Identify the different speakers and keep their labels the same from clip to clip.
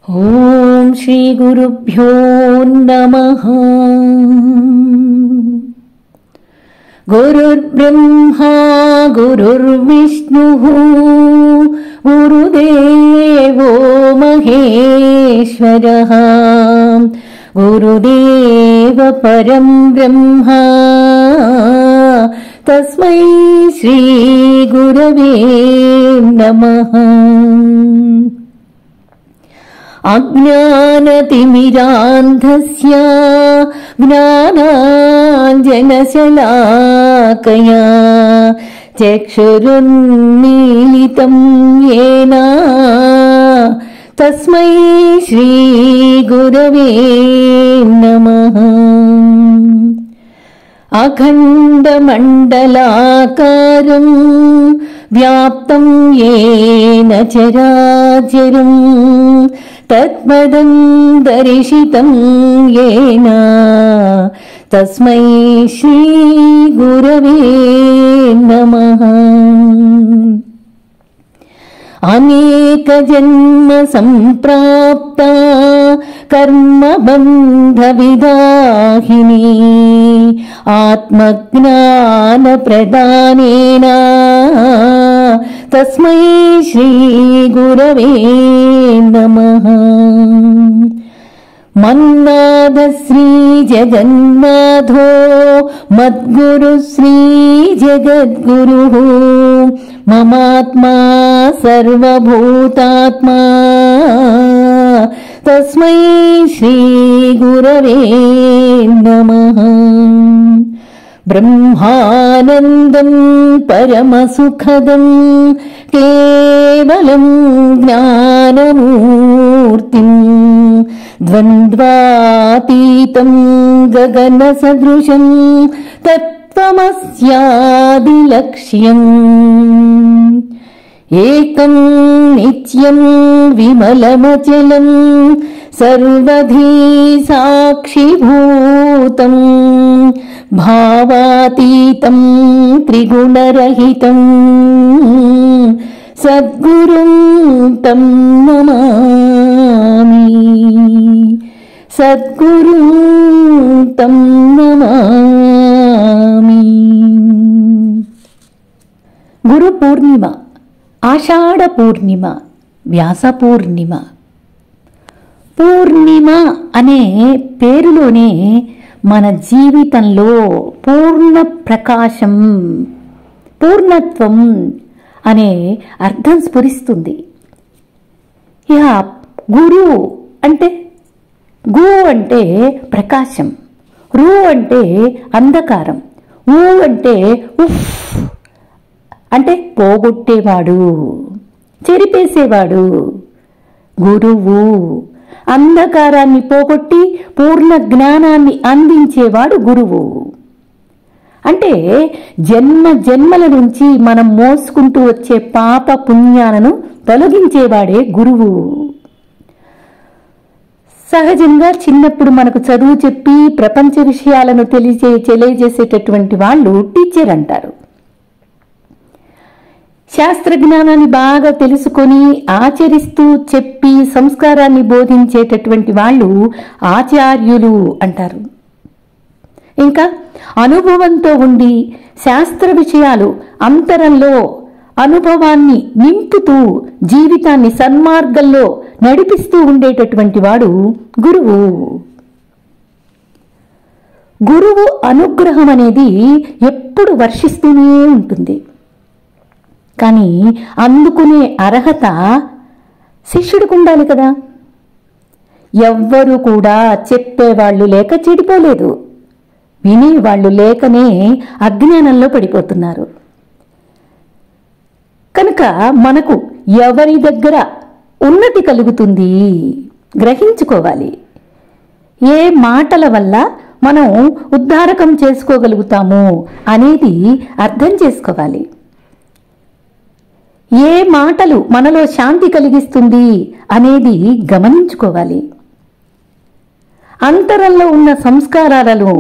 Speaker 1: ఓం శ్రీ గురుభ్యో నమః. గురుర్బ్రహ్మా గురుర్విష్ణుః గురుదేవో మహేశ్వరః. గురుదేవ పరం బ్రహ్మ తస్మై శ్రీ గురవే నమః. అజ్ఞానతిమిరాంధస్య జ్ఞానాంజనశలాకయా చక్షురున్మీలితం యేన తస్మై శ్రీ గురవే నమః. అఖండమండలాకారం వ్యాప్తం యేన చరాచరం తత్పదం దర్శితం యేన తస్మై శ్రీ గురవే నమః. అనేక జన్మ సంప్రాప్త కర్మబంధ విదాహిని ఆత్మజ్ఞాన ప్రదానేన తస్మై శ్రీ గురవే నమః. మన్నాద శ్రీ జగన్నాథో మద్గురు శ్రీ జగద్గురుః మమాత్మా సర్వభూతాత్మా తస్మై శ్రీ గురవే నమః. బ్రహ్మానందం పరమసుఖదం కేవలం జ్ఞానమూర్తిం ద్వంద్వాతీతం గగనసదృశం తత్వమస్యాదిలక్ష్యం. ఏకం నిత్యం విమలమచలం సర్వధీ సాక్షిభూతం భావాతీతం త్రిగుణరహితం సద్గురుం తం నమామి. సద్గురుం తం నమామి. గురు పూర్ణిమ, ఆషాఢ పూర్ణిమ, వ్యాస పూర్ణిమ. పూర్ణిమ అనే పేరులోనే మన జీవితంలో పూర్ణ ప్రకాశం, పూర్ణత్వం అనే అర్థం స్ఫురిస్తుంది. ఇక గురు అంటే, గు అంటే ప్రకాశం, రు అంటే అంధకారం, ఊ అంటే ఉఫ్ అంటే పోగొట్టేవాడు, చెరిపేసేవాడు. గురువు అంధకారాన్ని పోగొట్టి పూర్ణ జ్ఞానాన్ని అందించేవాడు గురువు. అంటే జన్మ జన్మల నుంచి మనం మోసుకుంటూ వచ్చే పాప పుణ్యాలను తొలగించేవాడే గురువు. సహజంగా చిన్నప్పుడు మనకు చదువు చెప్పి ప్రపంచ విషయాలను తెలియజేసేటటువంటి వాళ్ళు టీచర్ అంటారు. శాస్త్రజ్ఞానాన్ని బాగా తెలుసుకొని ఆచరిస్తూ చెప్పి సంస్కారాన్ని బోధించేటటువంటి వాళ్ళు ఆచార్యులు అంటారు. ఇంకా అనుభవంతో ఉండి శాస్త్ర విషయాలు అంతరంలో అనుభవాన్ని నింపుతూ జీవితాన్ని సన్మార్గంలో నడిపిస్తూ ఉండేటటువంటి వాడు గురువు. గురువు అనుగ్రహం అనేది ఎప్పుడు వర్షిస్తూనే ఉంటుంది. కానీ అందుకునే అర్హత శిష్యుడికి ఉండాలి కదా. ఎవ్వరూ కూడా చెప్పేవాళ్ళు లేక చెడిపోలేదు, వినేవాళ్ళు లేకనే అజ్ఞానంలో పడిపోతున్నారు. కనుక మనకు ఎవరి దగ్గర ఉన్నతి కలుగుతుంది గ్రహించుకోవాలి. ఏ మాటల వల్ల మనం ఉద్ధారకం చేసుకోగలుగుతాము అనేది అర్థం చేసుకోవాలి. ఏ మాటలు మనలో శాంతి కలిగిస్తుంది అనేది గమనించుకోవాలి. అంతరంలో ఉన్న సంస్కారాలను,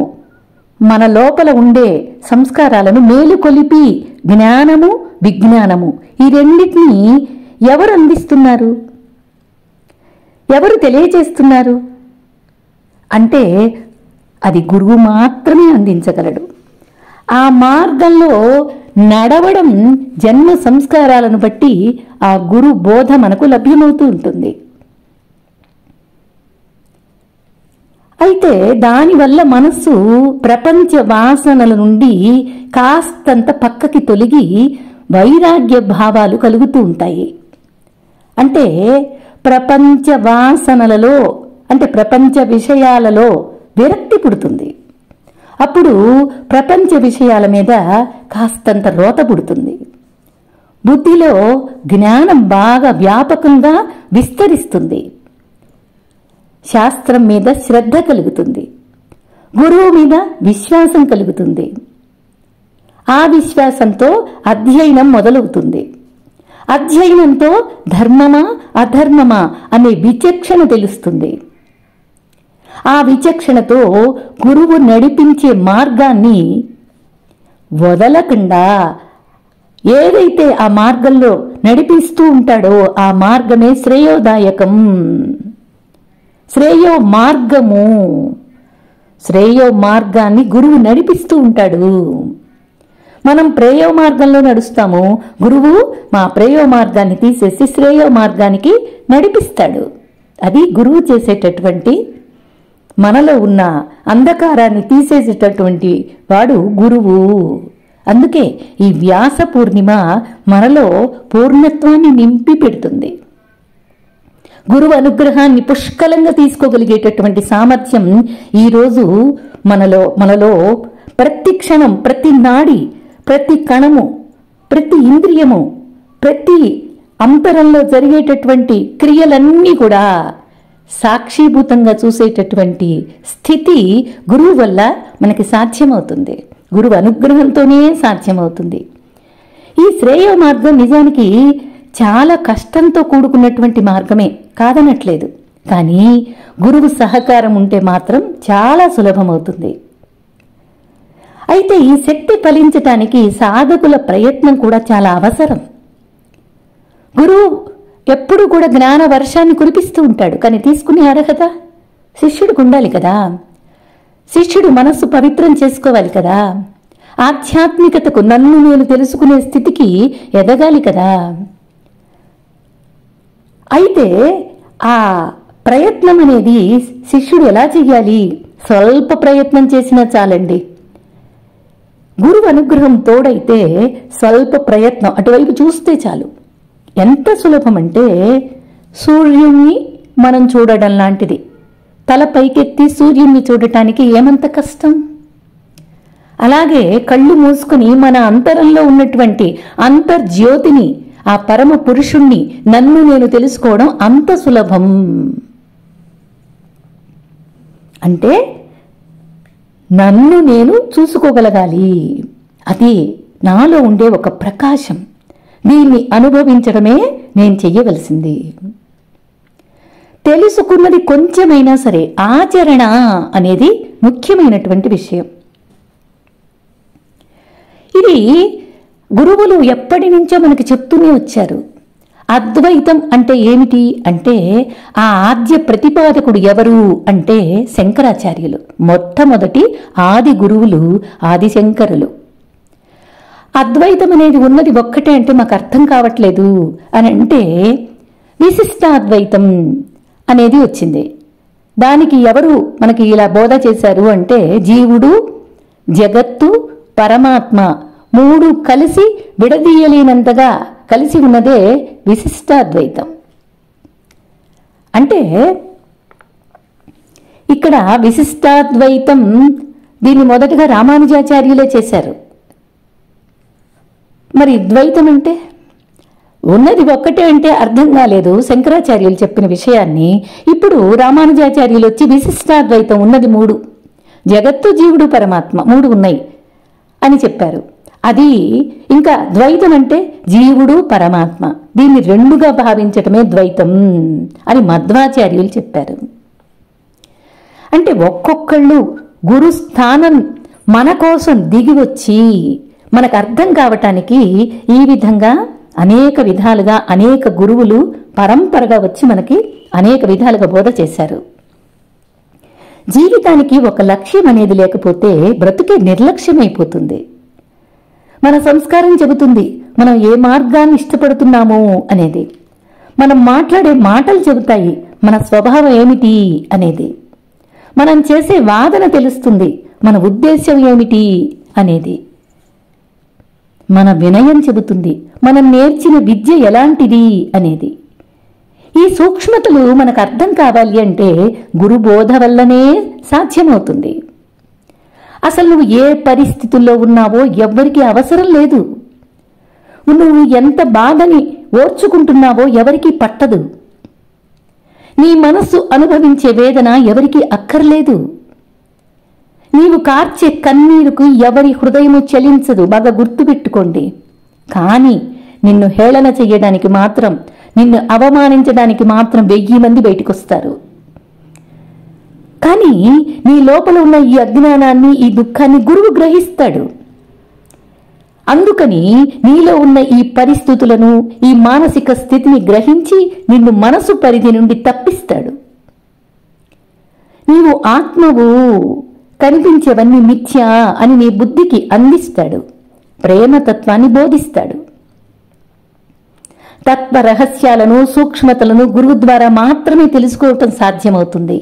Speaker 1: మన లోపల ఉండే సంస్కారాలను మేలుకొలిపి జ్ఞానము విజ్ఞానము ఈ రెండింటినీ ఎవరు అందిస్తున్నారు? ఎవరు తెలియజేస్తున్నారు అంటే అది గురువు మాత్రమే అందించగలడు. ఆ మార్గంలో నడవడం జన్మ సంస్కారాలను బట్టి ఆ గురు బోధ మనకు లభ్యమవుతూ ఉంటుంది. అయితే దానివల్ల మనస్సు ప్రపంచ వాసనల నుండి కాస్తంత పక్కకి తొలగి వైరాగ్య భావాలు కలుగుతూ ఉంటాయి. అంటే ప్రపంచ వాసనలలో అంటే ప్రపంచ విషయాలలో విరక్తి పుడుతుంది. అప్పుడు ప్రపంచ విషయాల మీద కాస్తంత రోత పుడుతుంది. బుద్ధిలో జ్ఞానం బాగా వ్యాపకంగా విస్తరిస్తుంది. శాస్త్రం మీద శ్రద్ధ కలుగుతుంది. గురువు మీద విశ్వాసం కలుగుతుంది. ఆ విశ్వాసంతో అధ్యయనం మొదలవుతుంది. అధ్యయనంతో ధర్మమా అధర్మమా అనే విచక్షణ తెలుస్తుంది. ఆ విచక్షణతో గురువు నడిపించే మార్గాన్ని వదలకుండా ఏదైతే ఆ మార్గంలో నడిపిస్తూ ఉంటాడో ఆ మార్గమే శ్రేయోదాయకం, శ్రేయో మార్గము. శ్రేయో మార్గాన్ని గురువు నడిపిస్తూ ఉంటాడు. మనం ప్రేయో మార్గంలో నడుస్తాము, గురువు మా ప్రేయో మార్గాన్ని తీసేసి శ్రేయో మార్గానికి నడిపిస్తాడు. అది గురువు చేసేటటువంటి, మనలో ఉన్న అంధకారాన్ని తీసేసేటటువంటి వాడు గురువు. అందుకే ఈ వ్యాస పూర్ణిమ మనలో పూర్ణత్వాన్ని నింపి పెడుతుంది. గురువు అనుగ్రహాన్ని పుష్కలంగా తీసుకోగలిగేటటువంటి సామర్థ్యం ఈరోజు మనలో ప్రతి క్షణం, ప్రతి నాడి, ప్రతి కణము, ప్రతి ఇంద్రియము, ప్రతి అంతరంలో జరిగేటటువంటి క్రియలన్నీ కూడా సాక్షిభూతంగా చూసేటటువంటి స్థితి గురువు వల్ల మనకి సాధ్యమవుతుంది. గురువు అనుగ్రహంతోనే సాధ్యమవుతుంది. ఈ శ్రేయ మార్గం నిజానికి చాలా కష్టంతో కూడుకున్నటువంటి మార్గమే, కాదనట్లేదు. కానీ గురువు సహకారం ఉంటే మాత్రం చాలా సులభమవుతుంది. అయితే ఈ శక్తి ఫలించటానికి సాధకుల ప్రయత్నం కూడా చాలా అవసరం. గురువు ఎప్పుడు కూడా జ్ఞాన వర్షాన్ని కురిపిస్తూ ఉంటాడు, కానీ తీసుకునే అర్హత శిష్యుడికి ఉండాలి కదా. శిష్యుడు మనస్సు పవిత్రం చేసుకోవాలి కదా. ఆధ్యాత్మికతకు, నన్ను నేను తెలుసుకునే స్థితికి ఎదగాలి కదా. అయితే ఆ ప్రయత్నం అనేది శిష్యుడు ఎలా చెయ్యాలి? స్వల్ప ప్రయత్నం చేసినా చాలండి. గురువు అనుగ్రహం తోడైతే స్వల్ప ప్రయత్నం అటువైపు చూస్తే చాలు. ఎంత సులభం అంటే సూర్యుణ్ణి మనం చూడడం లాంటిది. తల పైకెత్తి సూర్యుణ్ణి చూడటానికి ఏమంత కష్టం? అలాగే కళ్ళు మూసుకుని మన అంతరంలో ఉన్నటువంటి అంతర్జ్యోతిని, ఆ పరమ పురుషుణ్ణి, నన్ను నేను తెలుసుకోవడం అంత సులభం. అంటే నన్ను నేను చూసుకోగలగాలి. అది నాలో ఉండే ఒక ప్రకాశం. దీన్ని అనుభవించడమే నేను చెయ్యవలసింది. తెలుసుకున్నది కొంచెమైనా సరే ఆచరణ అనేది ముఖ్యమైనటువంటి విషయం. ఇది గురువులు ఎప్పటి నుంచో మనకి చెప్తూనే వచ్చారు. అద్వైతం అంటే ఏమిటి అంటే ఆ ఆద్య ప్రతిపాదకుడు ఎవరు అంటే శంకరాచార్యులు. మొట్టమొదటి ఆది గురువులు ఆదిశంకరులు. అద్వైతం అనేది ఉన్నది ఒక్కటే అంటే మాకు అర్థం కావట్లేదు అని అంటే విశిష్టాద్వైతం అనేది వచ్చింది. దానికి ఎవరు మనకి ఇలా బోధ చేశారు అంటే జీవుడు, జగత్తు, పరమాత్మ మూడు కలిసి విడదీయలేనంతగా కలిసి ఉన్నదే విశిష్టాద్వైతం. అంటే ఇక్కడ విశిష్టాద్వైతం దీన్ని మొదటగా రామానుజాచార్యులే చేశారు. మరి ద్వైతం అంటే ఉన్నది ఒక్కటే అంటే అర్థం కాలేదు శంకరాచార్యులు చెప్పిన విషయాన్ని. ఇప్పుడు రామానుజాచార్యులు వచ్చి విశిష్టాద్వైతం ఉన్నది మూడు, జగత్తు, జీవుడు, పరమాత్మ మూడు ఉన్నాయి అని చెప్పారు. అది ఇంకా ద్వైతం అంటే జీవుడు, పరమాత్మ, దీన్ని రెండుగా భావించటమే ద్వైతం అని మధ్వాచార్యులు చెప్పారు. అంటే ఒక్కొక్కళ్ళు గురు స్థానం మన కోసం దిగి వచ్చి మనకు అర్థం కావటానికి ఈ విధంగా అనేక విధాలుగా అనేక గురువులు పరంపరగా వచ్చి మనకి అనేక విధాలుగా బోధ చేశారు. జీవితానికి ఒక లక్ష్యం అనేది లేకపోతే బ్రతుకే నిర్లక్ష్యమైపోతుంది. మన సంస్కారం చెబుతుంది మనం ఏ మార్గాన్ని ఇష్టపడుతున్నామో అనేది. మనం మాట్లాడే మాటలు చెబుతాయి మన స్వభావం ఏమిటి అనేది. మనం చేసే వాదన తెలుస్తుంది మన ఉద్దేశ్యం ఏమిటి అనేది. మన వినయం చెబుతుంది మనం నేర్చిన విద్య ఎలాంటిది అనేది. ఈ సూక్ష్మతలు మనకు అర్థం కావాలి అంటే గురు బోధ వల్లనే సాధ్యమవుతుంది. అసలు నువ్వు ఏ పరిస్థితుల్లో ఉన్నావో ఎవ్వరికీ అవసరం లేదు. నువ్వు ఎంత బాధని ఓర్చుకుంటున్నావో ఎవరికీ పట్టదు. నీ మనస్సు అనుభవించే వేదన ఎవరికీ అక్కర్లేదు. నీవు కార్చే కన్నీరుకు ఎవరి హృదయము చలించదు, బాగా గుర్తుపెట్టుకోండి. కానీ నిన్ను హేళన చెయ్యడానికి మాత్రం, నిన్ను అవమానించడానికి మాత్రం 1000 మంది బయటికి వస్తారు. కానీ నీ లోపల ఉన్న ఈ అజ్ఞానాన్ని, ఈ దుఃఖాన్ని గురువు గ్రహిస్తాడు. అందుకని నీలో ఉన్న ఈ పరిస్థితులను, ఈ మానసిక స్థితిని గ్రహించి నిన్ను మనసు పరిధి నుండి తప్పిస్తాడు. నీవు ఆత్మవు, కనిపించేవన్నీ మిథ్య అని నీ బుద్ధికి అందిస్తాడు. ప్రేమతత్వాన్ని బోధిస్తాడు. తత్వ రహస్యాలను, సూక్ష్మతలను గురువు ద్వారా మాత్రమే తెలుసుకోవటం సాధ్యమవుతుంది.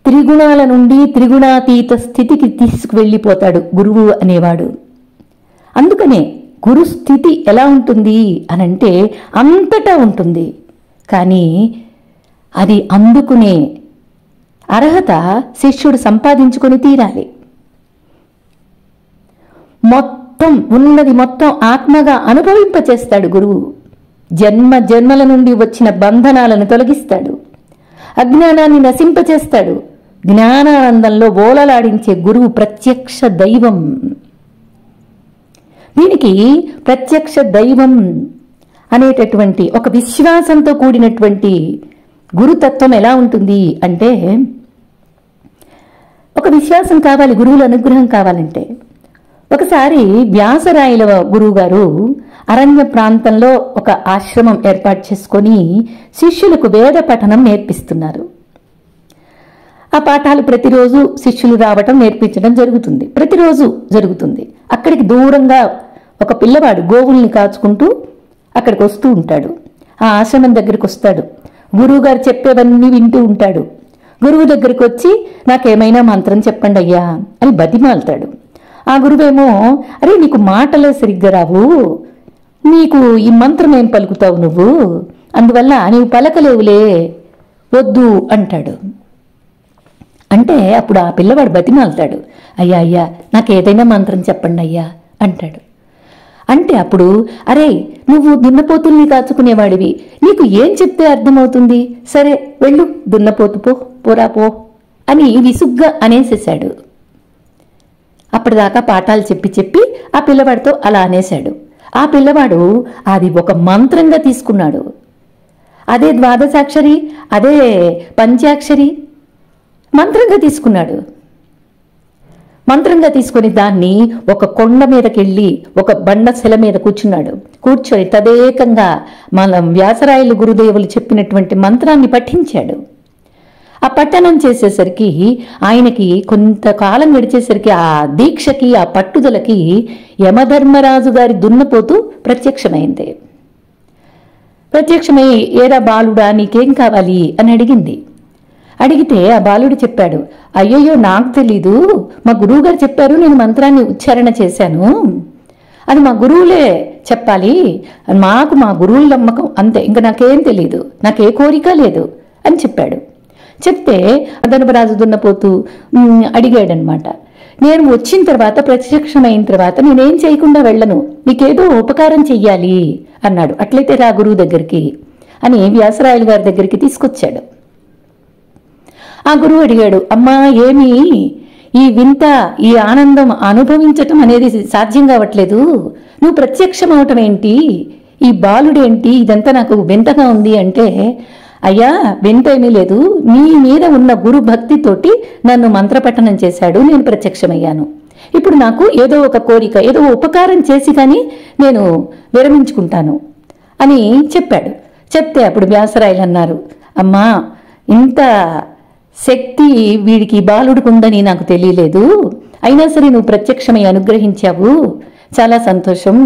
Speaker 1: త్రిగుణాల నుండి త్రిగుణాతీత స్థితికి తీసుకువెళ్ళిపోతాడు గురువు అనేవాడు. అందుకనే గురు స్థితి ఎలా ఉంటుంది అనంటే అంతటా ఉంటుంది. కానీ అది అందుకునే అర్హత శిష్యుడు సంపాదించుకొని తీరాలి. మొత్తం ఉన్నది మొత్తం ఆత్మగా అనుభవింపచేస్తాడు గురువు. జన్మ జన్మల నుండి వచ్చిన బంధనాలను తొలగిస్తాడు. అజ్ఞానాన్ని నశింపచేస్తాడు. జ్ఞానానందంలో ఓలలాడించే గురువు ప్రత్యక్ష దైవం. దీనికి ప్రత్యక్ష దైవం అనేటటువంటి ఒక విశ్వాసంతో కూడినటువంటి గురుతత్వం ఎలా ఉంటుంది అంటే, ఒక విశ్వాసం కావాలి గురువుల అనుగ్రహం కావాలంటే. ఒకసారి వ్యాసరాయల గురువు గారు అరణ్య ప్రాంతంలో ఒక ఆశ్రమం ఏర్పాటు చేసుకొని శిష్యులకు వేద పఠనం నేర్పిస్తున్నారు. ఆ పాఠాలు ప్రతిరోజు శిష్యులు రావటం, నేర్పించడం జరుగుతుంది. ప్రతిరోజు జరుగుతుంది. అక్కడికి దూరంగా ఒక పిల్లవాడు గోవుల్ని కాచుకుంటూ అక్కడికి వస్తూ ఉంటాడు. ఆ ఆశ్రమం దగ్గరికి వస్తాడు. గురువుగారు చెప్పేవన్నీ వింటూ ఉంటాడు. గురువు దగ్గరికి వచ్చి నాకేమైనా మంత్రం చెప్పండి అయ్యా అని బతిమాలుతాడు. ఆ గురువేమో, అరే నీకు మాటలే సరిగ్గా రావు, నీకు ఈ మంత్రం ఏం పలుకుతావు నువ్వు, అందువల్ల నీవు పలకలేవులే, వద్దు అంటాడు. అంటే అప్పుడు ఆ పిల్లవాడు బతిమాలుతాడు, అయ్యా అయ్యా నాకేదైనా మంత్రం చెప్పండి అయ్యా అంటాడు. అంటే అప్పుడు, అరే నువ్వు దున్నపోతుల్ని కాచుకునేవాడివి, నీకు ఏం చెప్తే అర్థమవుతుంది, సరే వెళ్ళు దున్నపోతు పోరా పో అని విసుగ్గా అనేసేశాడు. అప్పటిదాకా పాఠాలు చెప్పి చెప్పి ఆ పిల్లవాడితో అలా అనేశాడు. ఆ పిల్లవాడు అది ఒక మంత్రంగా తీసుకున్నాడు. అదే ద్వాదశాక్షరి, అదే పంచాక్షరి మంత్రంగా తీసుకున్నాడు. మంత్రంగా తీసుకుని దాన్ని ఒక కొండ మీదకెళ్ళి ఒక బండశిల మీద కూర్చున్నాడు. కూర్చొని తదేకంగా మన వ్యాసరాయలు గురుదేవులు చెప్పినటువంటి మంత్రాన్ని పఠించాడు. ఆ పఠనం చేసేసరికి ఆయనకి కొంతకాలం గడిచేసరికి ఆ దీక్షకి, ఆ పట్టుదలకి యమధర్మరాజు గారి దున్నపోతు ప్రత్యక్షమైంది. ప్రత్యక్షమై, ఏరా బాలుడా నీకేం కావాలి అని అడిగింది. అడిగితే ఆ బాలుడు చెప్పాడు, అయ్యయ్యో నాకు తెలీదు, మా గురువు గారు చెప్పారు, నేను మంత్రాన్ని ఉచ్చారణ చేశాను, అది మా గురువులే చెప్పాలి, మాకు మా గురువుల నమ్మకం అంతే, ఇంకా నాకేం తెలీదు, నాకే కోరిక లేదు అని చెప్పాడు. చెప్తే ధర్మరాజు దున్నపోతూ అడిగాడనమాట, నేను వచ్చిన తర్వాత, ప్రత్యక్షమైన తర్వాత నేనేం చేయకుండా వెళ్ళను, నీకేదో ఉపకారం చెయ్యాలి అన్నాడు. అట్లయితే రా గురువు దగ్గరికి అని వ్యాసరాయలు గారి దగ్గరికి తీసుకొచ్చాడు. ఆ గురువు అడిగాడు, అమ్మా ఏమి ఈ వింత, ఈ ఆనందం అనుభవించటం అనేది సాధ్యం కావట్లేదు, నువ్వు ప్రత్యక్షం అవటం ఏంటి, ఈ బాలుడేంటి, ఇదంతా నాకు వింతగా ఉంది అంటే, అయ్యా వింత ఏమీ లేదు, నీ మీద ఉన్న గురు భక్తితోటి నన్ను మంత్రపఠనం చేశాడు, నేను ప్రత్యక్షమయ్యాను, ఇప్పుడు నాకు ఏదో ఒక కోరిక, ఏదో ఉపకారం చేసి కానీ నేను విరమించుకుంటాను అని చెప్పాడు. చెప్తే అప్పుడు వ్యాసరాయలు అన్నారు, అమ్మా ఇంత శక్తి వీడికి బాలుడికి ఉందని నాకు తెలియలేదు, అయినా సరే నువ్వు ప్రత్యక్షమై అనుగ్రహించావు, చాలా సంతోషం.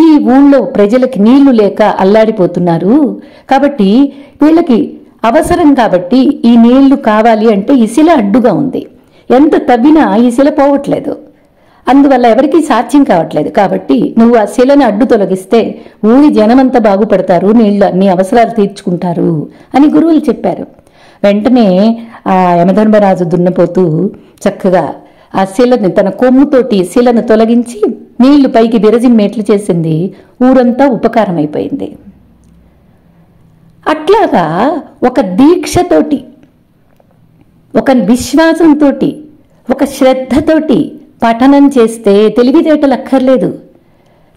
Speaker 1: ఈ ఊళ్ళో ప్రజలకి నీళ్లు లేక అల్లాడిపోతున్నారు, కాబట్టి వీళ్ళకి అవసరం, కాబట్టి ఈ నీళ్లు కావాలి అంటే ఈ శిల అడ్డుగా ఉంది, ఎంత తవ్వినా ఈ శిల పోవట్లేదు, అందువల్ల ఎవరికీ సాధ్యం కావట్లేదు, కాబట్టి నువ్వు ఆ శిలను అడ్డు తొలగిస్తే ఊరి జనమంతా బాగుపడతారు, నీళ్లు అన్ని అవసరాలు తీర్చుకుంటారు అని గురువులు చెప్పారు. వెంటనే ఆ యమధర్మరాజు దున్నపోతూ చక్కగా ఆ శిలని తన కొమ్ముతోటి శిలను తొలగించి నీళ్లు పైకి విరజిమ్మేట్లు చేసింది. ఊరంతా ఉపకారం అయిపోయింది. అట్లాగా ఒక దీక్షతోటి, ఒక విశ్వాసంతో, ఒక శ్రద్ధతోటి పఠనం చేస్తే తెలివితేటలు అక్కర్లేదు,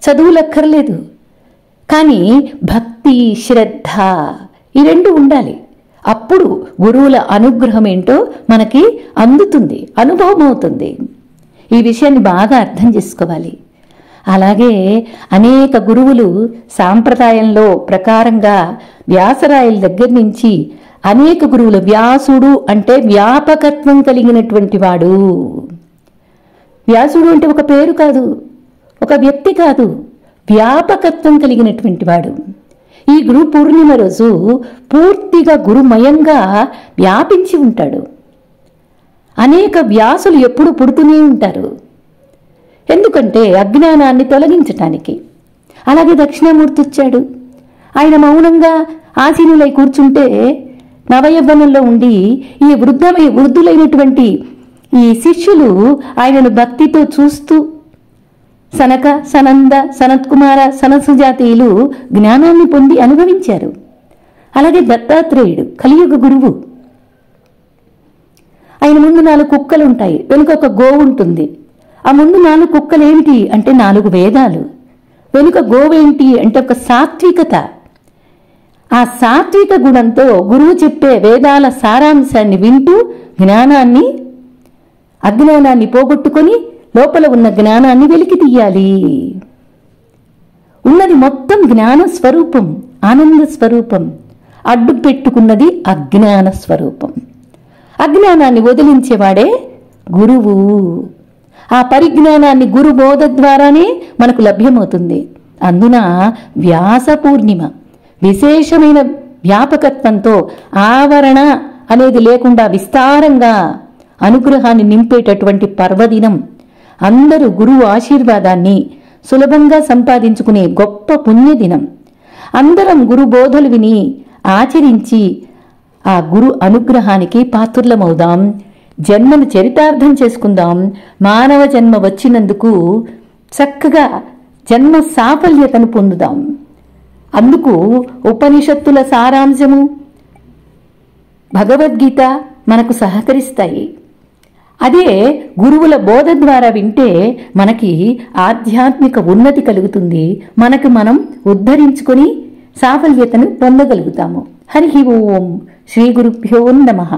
Speaker 1: చదువులు అక్కర్లేదు, కానీ భక్తి శ్రద్ధ ఈ రెండు ఉండాలి. అప్పుడు గురువుల అనుగ్రహం ఏంటో మనకి అందుతుంది, అనుభవం అవుతుంది. ఈ విషయాన్ని బాగా అర్థం చేసుకోవాలి. అలాగే అనేక గురువులు సాంప్రదాయంలో ప్రకారంగా వ్యాసరాయల దగ్గర నుంచి అనేక గురువులు, వ్యాసుడు అంటే వ్యాపకత్వం కలిగినటువంటి వాడు. వ్యాసుడు అంటే ఒక పేరు కాదు, ఒక వ్యక్తి కాదు, వ్యాపకత్వం కలిగినటువంటి వాడు. ఈ గురు పూర్ణిమ రోజు పూర్తిగా గురుమయంగా వ్యాపించి ఉంటాడు. అనేక వ్యాసులు ఎప్పుడు పుడుతూనే ఉంటారు, ఎందుకంటే అజ్ఞానాన్ని తొలగించటానికి. అలాగే దక్షిణామూర్తి వచ్చాడు, ఆయన మౌనంగా ఆసీనులై కూర్చుంటే నవయవ్వనంలో ఉండి ఈ వృద్ధులైనటువంటి ఈ శిష్యులు ఆయనను భక్తితో చూస్తూ సనక, సనంద, సనత్కుమార, సనత్సుజాతీయులు జ్ఞానాన్ని పొంది అనుభవించారు. అలాగే దత్తాత్రేయుడు కలియుగ గురువు, ఆయన ముందు 4 కుక్కలు ఉంటాయి, వెనుక ఒక గోవు ఉంటుంది. ఆ ముందు 4 కుక్కలు ఏమిటి అంటే 4 వేదాలు, వెనుక గోవేంటి అంటే ఒక సాత్వికత. ఆ సాత్విక గుణంతో గురువు చెప్పే వేదాల సారాంశాన్ని వింటూ జ్ఞానాన్ని, అజ్ఞానాన్ని పోగొట్టుకొని లోపల ఉన్న జ్ఞానాన్ని వెలికి తీయాలి. ఉన్నది మొత్తం జ్ఞాన స్వరూపం, ఆనంద స్వరూపం, అడ్డు పెట్టుకున్నది అజ్ఞాన స్వరూపం. అజ్ఞానాన్ని వదిలించేవాడే గురువు. ఆ పరిజ్ఞానాన్ని గురు బోధ ద్వారానే మనకు లభ్యమవుతుంది. అందున వ్యాస పూర్ణిమ విశేషమైన వ్యాపకత్వంతో, ఆవరణ అనేది లేకుండా విస్తారంగా అనుగ్రహాన్ని నింపేటటువంటి పర్వదినం. అందరూ గురువు ఆశీర్వాదాన్ని సులభంగా సంపాదించుకునే గొప్ప పుణ్యదినం. అందరం గురు బోధలు విని ఆచరించి ఆ గురు అనుగ్రహానికి పాత్రులమవుదాం. జన్మను చరితార్థం చేసుకుందాం. మానవ జన్మ వచ్చినందుకు చక్కగా జన్మ సాఫల్యతను పొందుదాం. అందుకు ఉపనిషత్తుల సారాంశము, భగవద్గీత మనకు సహకరిస్తాయి. అదే గురువుల బోధ ద్వారా వింటే మనకి ఆధ్యాత్మిక ఉన్నతి కలుగుతుంది, మనకు మనం ఉద్ధరించుకొని సాఫల్యతను పొందగలుగుతాము. హరి ఓం. శ్రీ గురుభ్యో నమః.